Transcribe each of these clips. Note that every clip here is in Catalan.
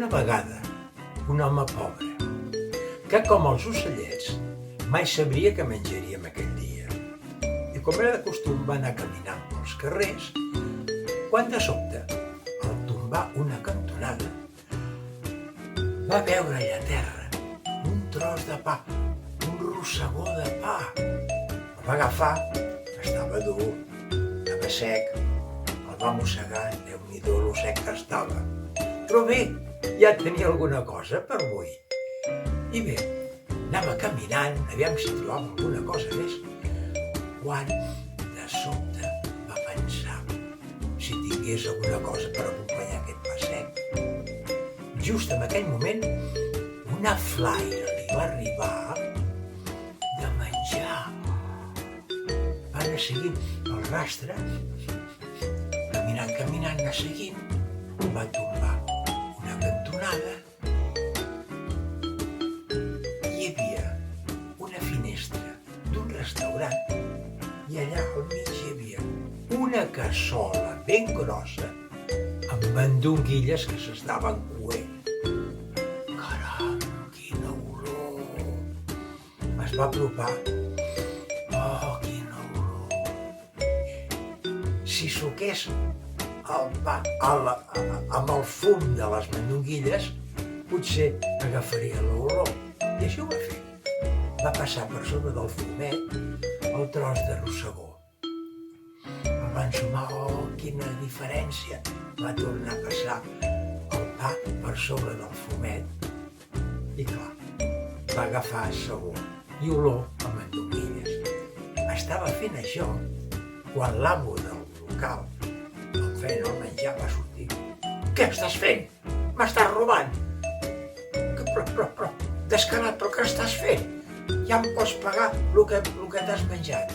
una vegada un home pobre, que com els ocellets mai sabria què menjaríem aquell dia. I com era de costum va anar caminant pels carrers, quan de sobte, al tombar una cantonada, va veure allà a terra un tros de pa, un rossegó de pa. El va agafar, estava dur, estava sec, el va mossegar, Déu-n'hi-do lo sec que estava. Però bé, ja tenia alguna cosa per avui. I bé, anava caminant, aviam si trobava alguna cosa més, quan de sobte va pensar si tingués alguna cosa per acompanyar aquest pa sec. Just en aquell moment, una flaire li va arribar de menjar. Va anar seguint el rastre, caminant, anar seguint, va tombar una cantonada. Hi havia una finestra d'un restaurant i allà al mig hi havia una cassola ben grossa amb mandonguilles que s'estaven coent. Caram, quina olor! Es va apropar. Oh, quina olor! Si suqués el pa amb el fum de les mandonguilles, potser agafaria l'olor. I això ho va fer. Va passar per sobre del fumet el tros de rossegó. El va ensumar, oh, quina diferència! Va tornar a passar el pa per sobre del fumet. I clar, va agafar sabor i olor a mandonguilles. Estava fent això quan l'amo del local, el feien el menjar, va sortir. Què estàs fent? M'estàs robant! Però, descarat, però què estàs fent? Ja em pots pagar el que t'has menjat.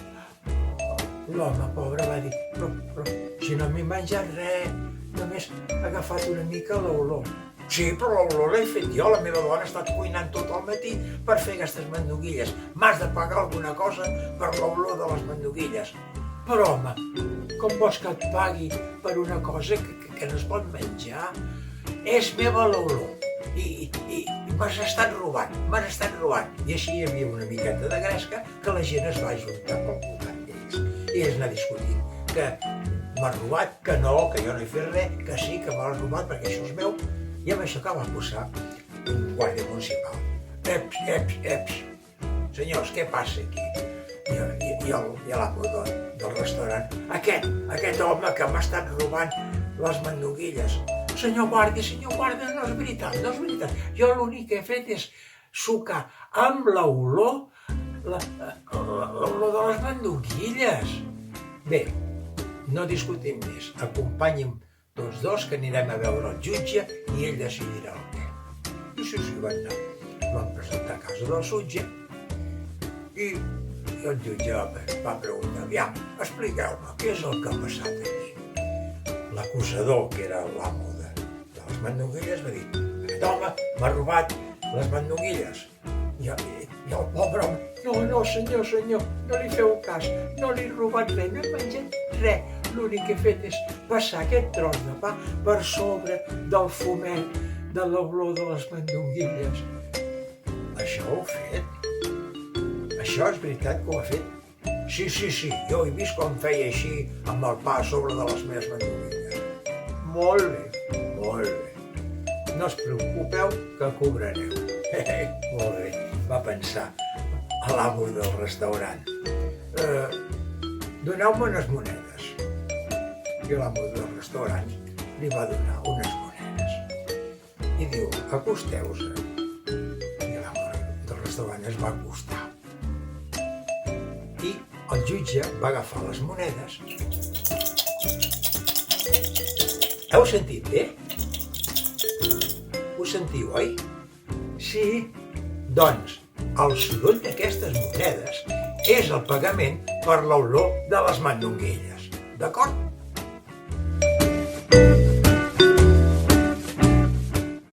L'home pobre va dir, però si no m'he menjat res, només he agafat una mica l'olor. Sí, però l'olor l'he fet jo, la meva dona ha estat cuinant tot el matí per fer aquestes mandonguilles. M'has de pagar alguna cosa per l'olor de les mandonguilles. Però home, com vols que et pagui per una cosa que no es pot menjar? És meva l'olor i m'has estat robant. I així hi havia una miqueta de gresca que la gent es va ajuntar pel voltant d'ells. I ells anar discutint que m'has robat, que no, que jo no he fet res, que sí, que m'has robat perquè això és meu. I amb això que va posar un guàrdia municipal. Eps, senyors, què passa aquí? I l'amo del restaurant, aquest home que m'ha estat robant les mandonguilles. Senyor guàrdia, no és veritat. Jo l'únic que he fet és sucar amb l'olor de les mandonguilles. Bé, no discutim més. Acompanyi'm tots dos, que anirem a veure el jutge i ell decidirà el què. I sí, van anar. Van presentar a casa del jutge i el jutge va preguntar, aviam, expliqueu-me, què és el que ha passat aquí? L'acusador, que era l'amo de les mandonguilles, va dir, aquest home m'ha robat les mandonguilles. I el pobre home, no, senyor, no li feu cas, no li he robat res, no he menjat res. L'únic que he fet és passar aquest tros de pa per sobre del fumet de l'olor de les mandonguilles. Això ho he fet? Això és veritat que ho he fet? Sí, jo he vist com feia així amb el pa a sobre de les meves mandonguilles. Molt bé. No us preocupeu que cobrareu. Molt bé, va pensar l'amo del restaurant. Doneu-me unes monedes. I l'amo del restaurant li va donar unes monedes. I diu, acosteu-se. I l'amo del restaurant es va acostar. I el jutge va agafar les monedes. Heu sentit bé? Ho sentiu, oi? Sí. Doncs, el soroll d'aquestes monedes és el pagament per l'olor de les mandonguilles. D'acord?